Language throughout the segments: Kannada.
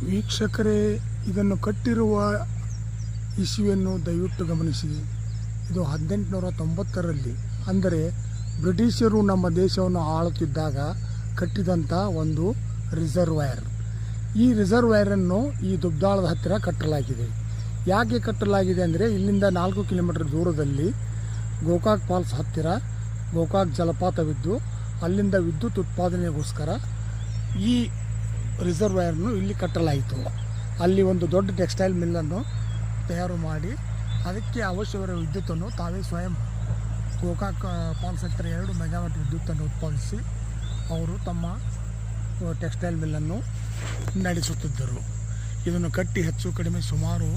ವೀಕ್ಷಕರೇ, ಇದನ್ನು ಕಟ್ಟಿರುವ ಇಸುವೆಯನ್ನು ದಯವಿಟ್ಟು ಗಮನಿಸಿ. ಇದು 1890ರಲ್ಲಿ, ಅಂದರೆ ಬ್ರಿಟಿಷರು ನಮ್ಮ ದೇಶವನ್ನು ಆಳುತ್ತಿದ್ದಾಗ ಕಟ್ಟಿದಂಥ ಒಂದು ರಿಸರ್ವಾಯರ್. ಈ ರಿಸರ್ವಾಯರನ್ನು ಈ ದುಬ್ದಾಳದ ಹತ್ತಿರ ಕಟ್ಟಲಾಗಿದೆ. ಯಾಕೆ ಕಟ್ಟಲಾಗಿದೆ ಅಂದರೆ, ಇಲ್ಲಿಂದ 4 ಕಿಲೋಮೀಟರ್ ದೂರದಲ್ಲಿ ಗೋಕಾಕ್ ಫಾಲ್ಸ್ ಹತ್ತಿರ ಗೋಕಾಕ್ ಜಲಪಾತವಿದ್ದು, ಅಲ್ಲಿಂದ ವಿದ್ಯುತ್ ಉತ್ಪಾದನೆಗೋಸ್ಕರ ಈ ರಿಸರ್ವಾಯರ್ನು ಇಲ್ಲಿ ಕಟ್ಟಲಾಯಿತು. ಅಲ್ಲಿ ಒಂದು ದೊಡ್ಡ ಟೆಕ್ಸ್ಟೈಲ್ ಮಿಲ್ಲನ್ನು ತಯಾರು ಮಾಡಿ ಅದಕ್ಕೆ ಅವಶ್ಯವಿರುವ ವಿದ್ಯುತ್ತನ್ನು ತಾವೇ ಸ್ವಯಂ ಗೋಕಾಕ್ ಫಾಲ್ಸ್ ಹತ್ತಿರ 2 ಮೆಗಾವಾಟ್ ವಿದ್ಯುತ್ತನ್ನು ಉತ್ಪಾದಿಸಿ ಅವರು ತಮ್ಮ ಟೆಕ್ಸ್ಟೈಲ್ ಮಿಲ್ಲನ್ನು ನಡೆಸುತ್ತಿದ್ದರು. ಇದನ್ನು ಕಟ್ಟಿ ಹೆಚ್ಚು ಕಡಿಮೆ ಸುಮಾರು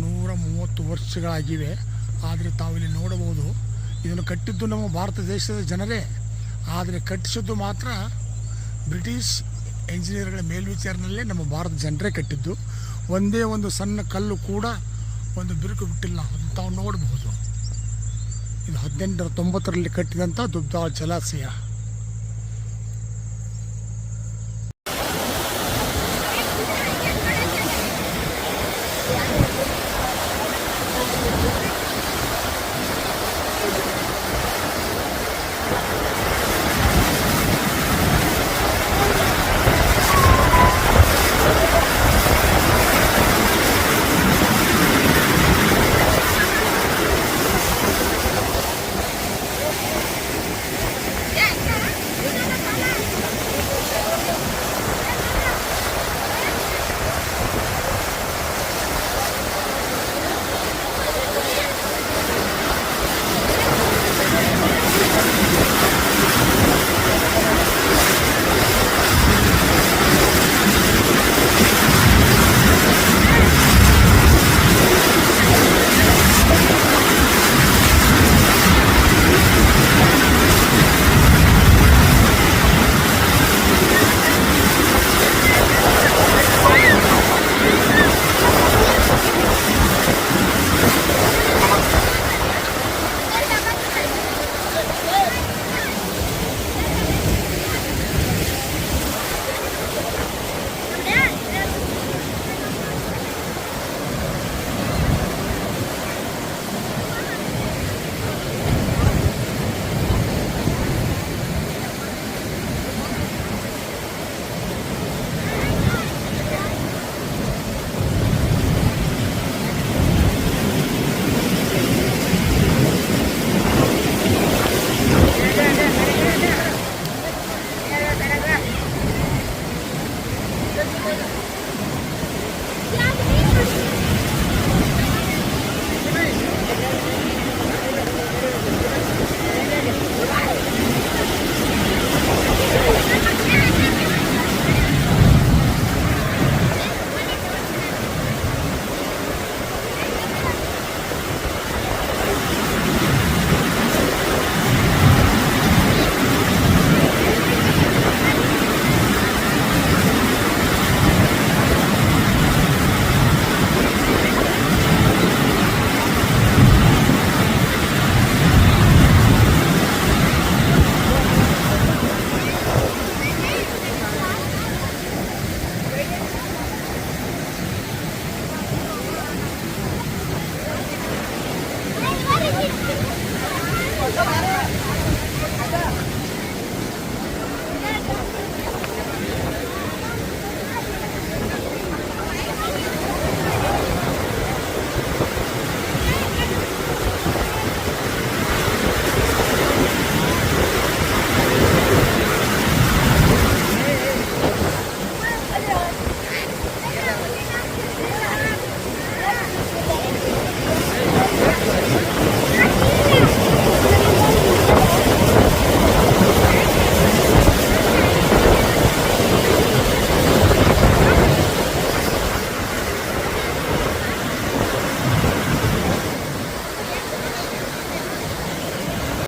130 ವರ್ಷಗಳಾಗಿವೆ. ಆದರೆ ತಾವಿಲ್ಲಿ ನೋಡಬಹುದು, ಇದನ್ನು ಕಟ್ಟಿದ್ದು ನಮ್ಮ ಭಾರತ ದೇಶದ ಜನರೇ, ಆದರೆ ಕಟ್ಟಿಸಿದ್ದು ಮಾತ್ರ ಬ್ರಿಟಿಷ್ ಇಂಜಿನಿಯರ್ಗಳ ಮೇಲ್ವಿಚಾರಣೆಯಲ್ಲೇ ನಮ್ಮ ಭಾರತ ಜನರೇ ಕಟ್ಟಿದ್ದು. ಒಂದೇ ಒಂದು ಸಣ್ಣ ಕಲ್ಲು ಕೂಡ ಒಂದು ಬಿರುಕು ಬಿಟ್ಟಿಲ್ಲ, ಅದನ್ನು ತಾವು ನೋಡಬಹುದು. ಇದು 1890ರಲ್ಲಿ ಕಟ್ಟಿದಂಥ ದುಬ್ದಾಳ್ ಜಲಾಶಯ.